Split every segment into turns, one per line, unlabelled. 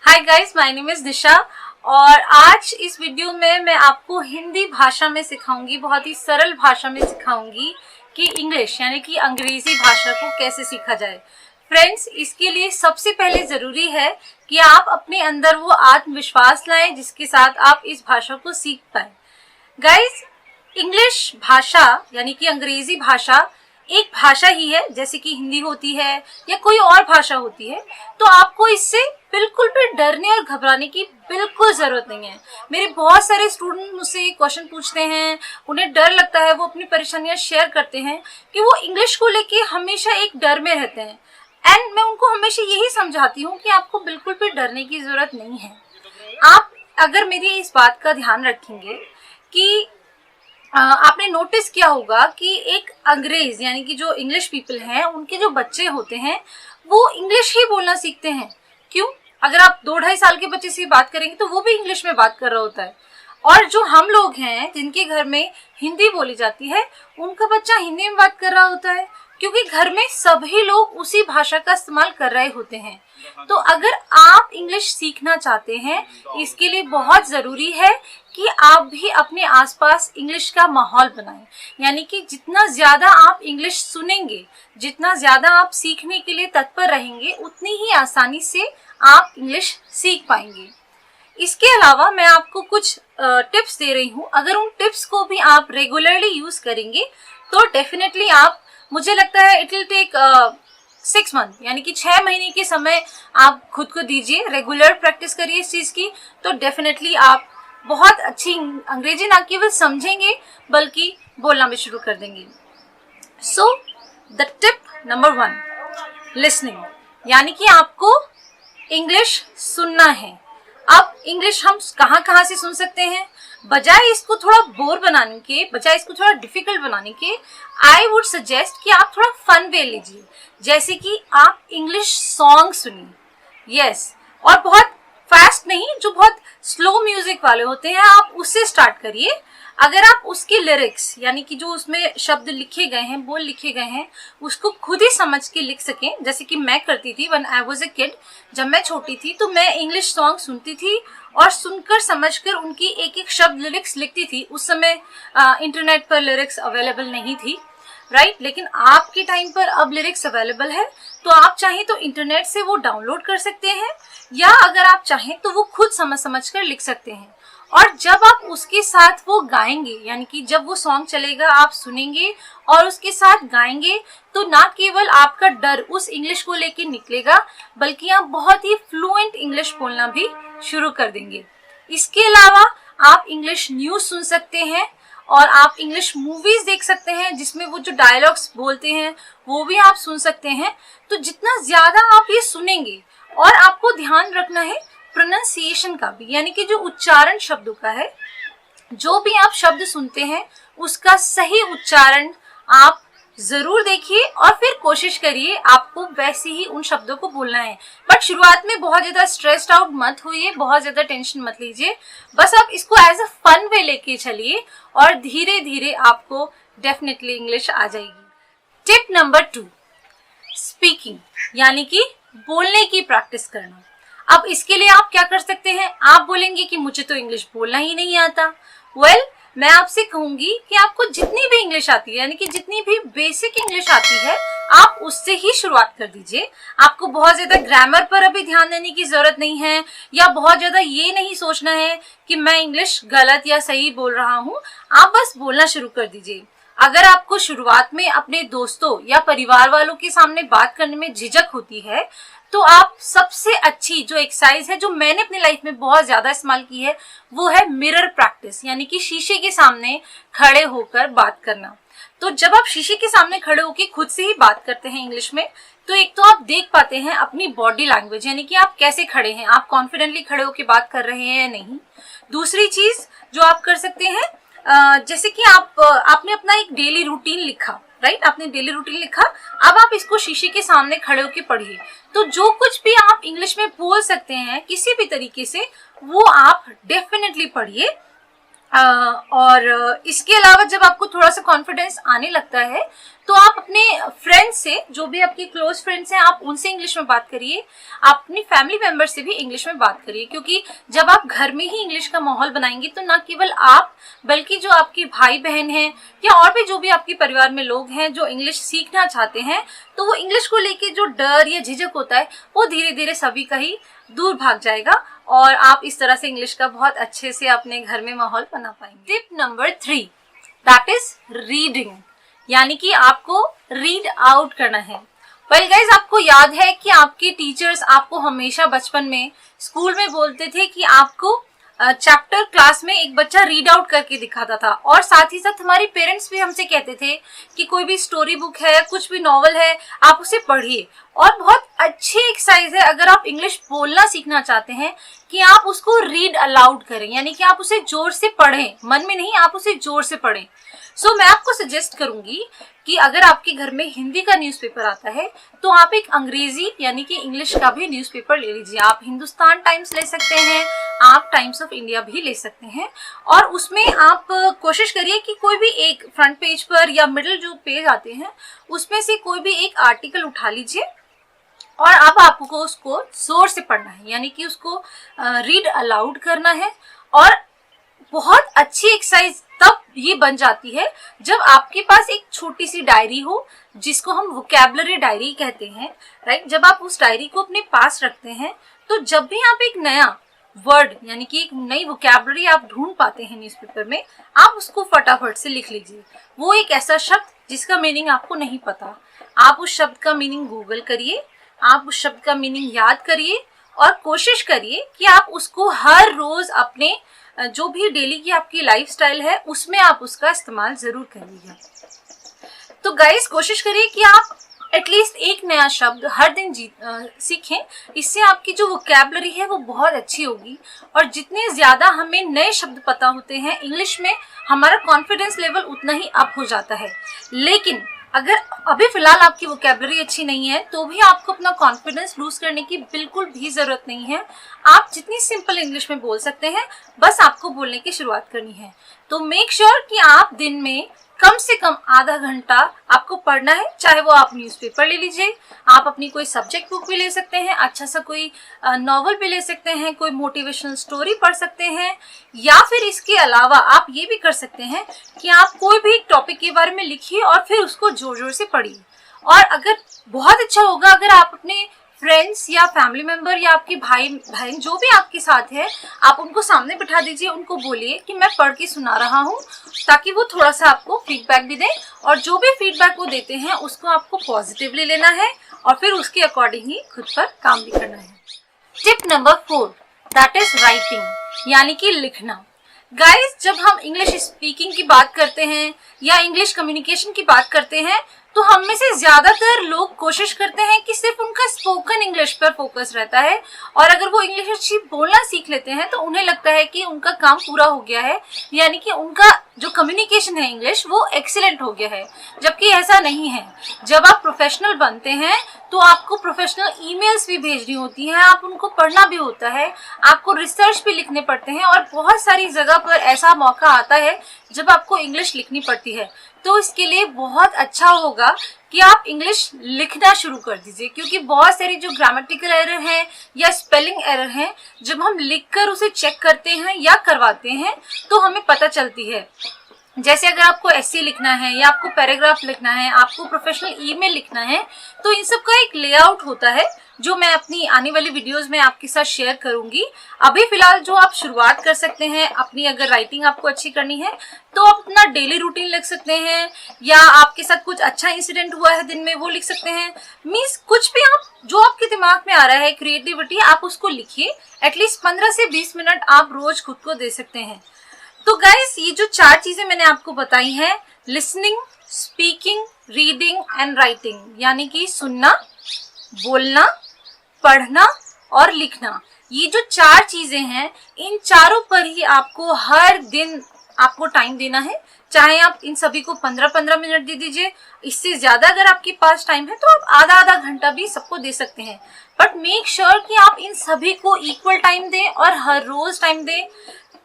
Hi guys, my name is Disha और आज इस वीडियो में मैं आपको हिंदी भाषा में सिखाऊंगी, बहुत ही सरल भाषा में सिखाऊंगी कि इंग्लिश यानी कि अंग्रेजी भाषा को कैसे सीखा जाए। फ्रेंड्स, इसके लिए सबसे पहले ज़रूरी है कि आप अपने अंदर वो आत्मविश्वास लाएं जिसके साथ आप इस भाषा को सीख पाएं। गाइस, इंग्लिश भाषा यानी कि अंग्रेजी भाषा एक भाषा ही है, जैसे कि हिंदी होती है या कोई और भाषा होती है। तो आपको इससे बिल्कुल भी डरने और घबराने की बिल्कुल ज़रूरत नहीं है। मेरे बहुत सारे स्टूडेंट मुझसे क्वेश्चन पूछते हैं, उन्हें डर लगता है, वो अपनी परेशानियां शेयर करते हैं कि वो इंग्लिश को लेके हमेशा एक डर में रहते हैं। एंड मैं उनको हमेशा यही समझाती हूँ कि आपको बिल्कुल भी डरने की ज़रूरत नहीं है। आप अगर मेरी इस बात का ध्यान रखेंगे कि आपने नोटिस किया होगा कि एक अंग्रेज यानी कि जो इंग्लिश पीपल हैं, उनके जो बच्चे होते हैं वो इंग्लिश ही बोलना सीखते हैं। क्यों? अगर आप 2-2.5 साल के बच्चे से बात करेंगे तो वो भी इंग्लिश में बात कर रहा होता है, और जो हम लोग हैं जिनके घर में हिंदी बोली जाती है, उनका बच्चा हिंदी में बात कर रहा होता है, क्योंकि घर में सभी लोग उसी भाषा का इस्तेमाल कर रहे होते हैं। तो अगर आप इंग्लिश सीखना चाहते हैं, इसके लिए बहुत ज़रूरी है कि आप भी अपने आसपास इंग्लिश का माहौल बनाएं। यानी कि जितना ज़्यादा आप इंग्लिश सुनेंगे, जितना ज़्यादा आप सीखने के लिए तत्पर रहेंगे, उतनी ही आसानी से आप इंग्लिश सीख पाएंगे। इसके अलावा मैं आपको कुछ टिप्स दे रही हूँ। अगर उन टिप्स को भी आप रेगुलरली यूज़ करेंगे तो डेफिनेटली आप, मुझे लगता है इट विल टेक 6 मंथ यानी कि 6 महीने के समय आप खुद को दीजिए, रेगुलर प्रैक्टिस करिए इस चीज़ की, तो डेफिनेटली आप बहुत अच्छी अंग्रेजी ना केवल समझेंगे बल्कि बोलना भी शुरू कर देंगे। So the tip number 1, listening, यानी कि आपको इंग्लिश सुनना है। अब इंग्लिश हम कहाँ से सुन सकते हैं? बजाय इसको थोड़ा बोर बनाने के, बजाय इसको थोड़ा डिफिकल्ट बनाने के, आई वुड सजेस्ट कि आप थोड़ा फन वे लीजिए। जैसे कि आप इंग्लिश सॉन्ग सुनिए, यस, और बहुत फास्ट नहीं, जो बहुत स्लो म्यूजिक वाले होते हैं आप उससे स्टार्ट करिए। अगर आप उसके लिरिक्स यानी कि जो उसमें शब्द लिखे गए हैं, बोल लिखे गए हैं, उसको खुद ही समझ के लिख सकें, जैसे कि मैं करती थी when I was a kid. जब मैं छोटी थी तो मैं इंग्लिश सॉन्ग सुनती थी और सुनकर समझकर उनकी एक एक शब्द लिरिक्स लिखती थी। उस समय इंटरनेट पर लिरिक्स अवेलेबल नहीं थी, राइट, लेकिन आपके टाइम पर अब लिरिक्स अवेलेबल है, तो आप चाहें तो इंटरनेट से वो डाउनलोड कर सकते हैं, या अगर आप चाहें तो वो खुद समझ कर लिख सकते हैं। और जब आप उसके साथ वो गाएंगे, यानी कि जब वो सॉन्ग चलेगा आप सुनेंगे और उसके साथ गाएंगे, तो ना केवल आपका डर उस इंग्लिश को लेके निकलेगा, बल्कि आप बहुत ही फ्लुएंट इंग्लिश बोलना भी शुरू कर देंगे। इसके अलावा आप इंग्लिश न्यूज़ सुन सकते हैं और आप इंग्लिश मूवीज़ देख सकते हैं, जिसमें वो जो डायलॉग्स बोलते हैं वो भी आप सुन सकते हैं। तो जितना ज़्यादा आप ये सुनेंगे, और आपको ध्यान रखना है प्रोनाउंसिएशन का भी, यानी कि जो उच्चारण शब्दों का है, जो भी आप शब्द सुनते हैं उसका सही उच्चारण आप ज़रूर देखिए और फिर कोशिश करिए आपको वैसे ही उन शब्दों को बोलना है। बट शुरुआत में बहुत ज़्यादा स्ट्रेस्ड आउट मत होइए, बहुत ज़्यादा टेंशन मत लीजिए, बस आप इसको एज अ फन वे लेके चलिए और धीरे धीरे आपको डेफिनेटली इंग्लिश आ जाएगी। टिप नंबर 2, स्पीकिंग, यानी कि बोलने की प्रैक्टिस करना। अब इसके लिए आप क्या कर सकते हैं? आप बोलेंगे कि मुझे तो इंग्लिश बोलना ही नहीं आता। वेल, मैं आपसे कहूंगी कि आपको जितनी भी इंग्लिश आती है, यानी कि जितनी भी बेसिक इंग्लिश आती है, आप उससे ही शुरुआत कर दीजिए। आपको बहुत ज़्यादा ग्रामर पर अभी ध्यान देने की ज़रूरत नहीं है, या बहुत ज़्यादा ये नहीं सोचना है कि मैं इंग्लिश गलत या सही बोल रहा हूँ। आप बस बोलना शुरू कर दीजिए। अगर आपको शुरुआत में अपने दोस्तों या परिवार वालों के सामने बात करने में झिझक होती है, तो आप सबसे अच्छी जो एक्सरसाइज है, जो मैंने अपनी लाइफ में बहुत ज़्यादा इस्तेमाल की है, वो है मिरर प्रैक्टिस, यानी कि शीशे के सामने खड़े होकर बात करना। तो जब आप शीशे के सामने खड़े होकर खुद से ही बात करते हैं इंग्लिश में, तो एक तो आप देख पाते हैं अपनी बॉडी लैंग्वेज, यानी कि आप कैसे खड़े हैं, आप कॉन्फिडेंटली खड़े होकर बात कर रहे हैं या नहीं। दूसरी चीज़ जो आप कर सकते हैं, जैसे कि आपने अपना एक डेली रूटीन लिखा, राइट, आपने डेली रूटीन लिखा, अब आप इसको शीशे के सामने खड़े होकर पढ़िए। तो जो कुछ भी आप इंग्लिश में बोल सकते हैं किसी भी तरीके से, वो आप डेफिनेटली पढ़िए। और इसके अलावा जब आपको थोड़ा सा कॉन्फिडेंस आने लगता है, तो आप अपने फ्रेंड्स से, जो भी आपके क्लोज फ्रेंड्स हैं, आप उनसे इंग्लिश में बात करिए। आप अपनी फैमिली मेंबर से भी इंग्लिश में बात करिए, क्योंकि जब आप घर में ही इंग्लिश का माहौल बनाएंगे तो ना केवल आप, बल्कि जो आपके भाई बहन हैं या और भी जो भी आपके परिवार में लोग हैं जो इंग्लिश सीखना चाहते हैं, तो वो इंग्लिश को लेके जो डर या झिझक होता है वो धीरे धीरे सभी का ही दूर भाग जाएगा और आप इस तरह से इंग्लिश का बहुत अच्छे से अपने घर में माहौल बना पाएंगे। Tip number 3, that is reading, यानी कि आपको रीड आउट करना है। वेल गाइज, आपको याद है कि आपके टीचर्स आपको हमेशा बचपन में स्कूल में बोलते थे कि आपको चैप्टर क्लास में एक बच्चा रीड आउट करके दिखाता था, और साथ ही साथ हमारे पेरेंट्स भी हमसे कहते थे कि कोई भी स्टोरी बुक है, कुछ भी नॉवल है, आप उसे पढ़िए। और बहुत अच्छी एक्सरसाइज है अगर आप इंग्लिश बोलना सीखना चाहते हैं कि आप उसको रीड अलाउड करें, यानी कि आप उसे जोर से पढ़ें, मन में नहीं, आप उसे जोर से पढ़ें। सो मैं आपको सजेस्ट करूंगी कि अगर आपके घर में हिंदी का न्यूज़पेपर आता है तो आप एक अंग्रेजी यानी कि इंग्लिश का भी न्यूज़पेपर ले लीजिए। आप हिंदुस्तान टाइम्स ले सकते हैं, आप टाइम्स ऑफ इंडिया भी ले सकते हैं, और उसमें आप कोशिश करिए कि कोई भी एक फ्रंट पेज पर या मिडिल जो पेज आते हैं उसमें से कोई भी एक आर्टिकल उठा लीजिए और अब आपको उसको जोर से पढ़ना है, यानी कि उसको रीड अलाउड करना है। और बहुत अच्छी एक्सरसाइज तब ये बन जाती है जब आपके पास एक छोटी सी डायरी हो, जिसको हम वोकैबुलरी डायरी कहते हैं, राइट। जब आप उस डायरी को अपने पास रखते हैं तो जब भी आप एक नया वर्ड यानी कि एक नई वोकैबुलरी आप ढूंढ पाते हैं न्यूज़पेपर में, आप उसको फटाफट से लिख लीजिए। वो एक ऐसा शब्द जिसका मीनिंग आपको नहीं पता, आप उस शब्द का मीनिंग गूगल करिए, आप उस शब्द का मीनिंग याद करिए और कोशिश करिए कि आप उसको हर रोज अपने जो भी डेली की आपकी लाइफस्टाइल है उसमें आप उसका इस्तेमाल जरूर करिएगा। तो गाइस, कोशिश करिए कि आप एटलीस्ट एक नया शब्द हर दिन सीखें। इससे आपकी जो वोकैबुलरी है वो बहुत अच्छी होगी, और जितने ज्यादा हमें नए शब्द पता होते हैं इंग्लिश में, हमारा कॉन्फिडेंस लेवल उतना ही अप हो जाता है। लेकिन अगर अभी फिलहाल आपकी वोकैबुलरी अच्छी नहीं है तो भी आपको अपना कॉन्फिडेंस लूज करने की बिल्कुल भी जरूरत नहीं है। आप जितनी सिंपल इंग्लिश में बोल सकते हैं, बस आपको बोलने की शुरुआत करनी है। तो मेक श्योर कि आप दिन में कम से कम आधा घंटा आपको पढ़ना है, चाहे वो आप न्यूज़पेपर ले लीजिए, आप अपनी कोई सब्जेक्ट बुक भी ले सकते हैं, अच्छा सा कोई नॉवल भी ले सकते हैं, कोई मोटिवेशनल स्टोरी पढ़ सकते हैं, या फिर इसके अलावा आप ये भी कर सकते हैं कि आप कोई भी टॉपिक के बारे में लिखिए और फिर उसको जोर जोर से पढ़िए। और अगर बहुत अच्छा होगा अगर आप अपने फ्रेंड्स या फैमिली मेंबर या आपके भाई बहन जो भी आपके साथ है, आप उनको सामने बिठा दीजिए, उनको बोलिए कि मैं पढ़ के सुना रहा हूँ, ताकि वो थोड़ा सा आपको फीडबैक भी दें, और जो भी फीडबैक वो देते हैं उसको आपको पॉजिटिवली लेना है और फिर उसके अकॉर्डिंग ही खुद पर काम भी करना है। Tip number 4, that is writing, यानी कि लिखना। गाइस, जब हम इंग्लिश स्पीकिंग की बात करते हैं या इंग्लिश कम्युनिकेशन की बात करते हैं तो हम में से ज्यादातर लोग कोशिश करते हैं कि सिर्फ उनका स्पोकन इंग्लिश पर फोकस रहता है, और अगर वो इंग्लिश अच्छी बोलना सीख लेते हैं तो उन्हें लगता है कि उनका काम पूरा हो गया है, यानी कि उनका जो कम्युनिकेशन है इंग्लिश वो एक्सीलेंट हो गया है। जबकि ऐसा नहीं है। जब आप प्रोफेशनल बनते हैं तो आपको प्रोफेशनल ईमेल्स भी भेजनी होती हैं, आप उनको पढ़ना भी होता है, आपको रिसर्च भी लिखने पड़ते हैं, और बहुत सारी जगह पर ऐसा मौका आता है जब आपको इंग्लिश लिखनी पड़ती है। तो इसके लिए बहुत अच्छा होगा कि आप इंग्लिश लिखना शुरू कर दीजिए, क्योंकि बहुत सारी जो ग्रामेटिकल एरर हैं या स्पेलिंग एरर हैं, जब हम लिखकर उसे चेक करते हैं या करवाते हैं तो हमें पता चलती है। जैसे अगर आपको एस्से लिखना है या आपको पैराग्राफ लिखना है, आपको प्रोफेशनल ईमेल लिखना है, तो इन सब का एक लेआउट होता है जो मैं अपनी आने वाली वीडियोस में आपके साथ शेयर करूंगी। अभी फिलहाल जो आप शुरुआत कर सकते हैं अपनी, अगर राइटिंग आपको अच्छी करनी है तो आप अपना डेली रूटीन लिख सकते हैं, या आपके साथ कुछ अच्छा इंसिडेंट हुआ है दिन में वो लिख सकते हैं। मीन्स कुछ भी आप जो आपके दिमाग में आ रहा है क्रिएटिविटी, आप उसको लिखिए। एटलीस्ट 15 से 20 मिनट आप रोज खुद को दे सकते हैं। तो गाइस, ये जो 4 चीजें मैंने आपको बताई हैं, listening, speaking, reading and writing, यानी कि सुनना, बोलना, पढ़ना और लिखना, ये जो 4 चीजें हैं, इन चारों पर ही आपको हर दिन आपको टाइम देना है। चाहे आप इन सभी को 15-15 मिनट दे दीजिए, इससे ज्यादा अगर आपके पास टाइम है तो आप आधा घंटा भी सबको दे सकते हैं। बट मेक श्योर कि आप इन सभी को इक्वल टाइम दें और हर रोज टाइम दें।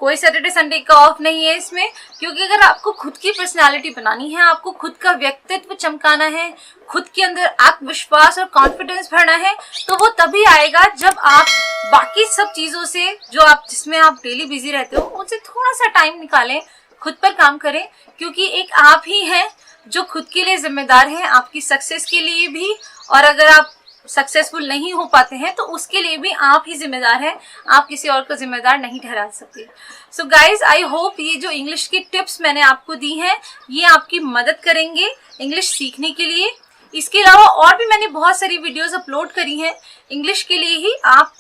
कोई सैटरडे संडे का ऑफ नहीं है इसमें, क्योंकि अगर आपको खुद की पर्सनालिटी बनानी है, आपको खुद का व्यक्तित्व चमकाना है, खुद के अंदर आत्मविश्वास और कॉन्फिडेंस भरना है, तो वो तभी आएगा जब आप बाकी सब चीजों से जो आप जिसमें आप डेली बिजी रहते हो उनसे थोड़ा सा टाइम निकालें, खुद पर काम करें, क्योंकि एक आप ही हैं जो खुद के लिए जिम्मेदार हैं, आपकी सक्सेस के लिए भी, और अगर आप सक्सेसफुल नहीं हो पाते हैं तो उसके लिए भी आप ही जिम्मेदार हैं, आप किसी और को जिम्मेदार नहीं ठहरा सकते। सो गाइज, आई होप ये जो इंग्लिश की टिप्स मैंने आपको दी हैं ये आपकी मदद करेंगे इंग्लिश सीखने के लिए। इसके अलावा और भी मैंने बहुत सारी वीडियोस अपलोड करी हैं इंग्लिश के लिए ही। आप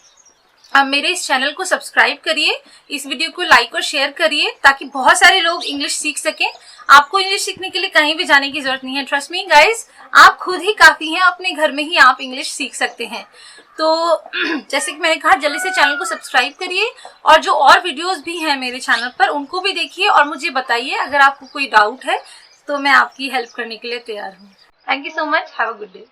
मेरे इस चैनल को सब्सक्राइब करिए, इस वीडियो को लाइक और शेयर करिए ताकि बहुत सारे लोग इंग्लिश सीख सकें। आपको इंग्लिश सीखने के लिए कहीं भी जाने की जरूरत नहीं है, ट्रस्ट मी गाइज, आप खुद ही काफी हैं, अपने घर में ही आप इंग्लिश सीख सकते हैं। तो जैसे कि मैंने कहा, जल्दी से चैनल को सब्सक्राइब करिए और जो और वीडियोस भी हैं मेरे चैनल पर उनको भी देखिए और मुझे बताइए अगर आपको कोई डाउट है तो मैं आपकी हेल्प करने के लिए तैयार हूँ। Thank you so much, have a good day.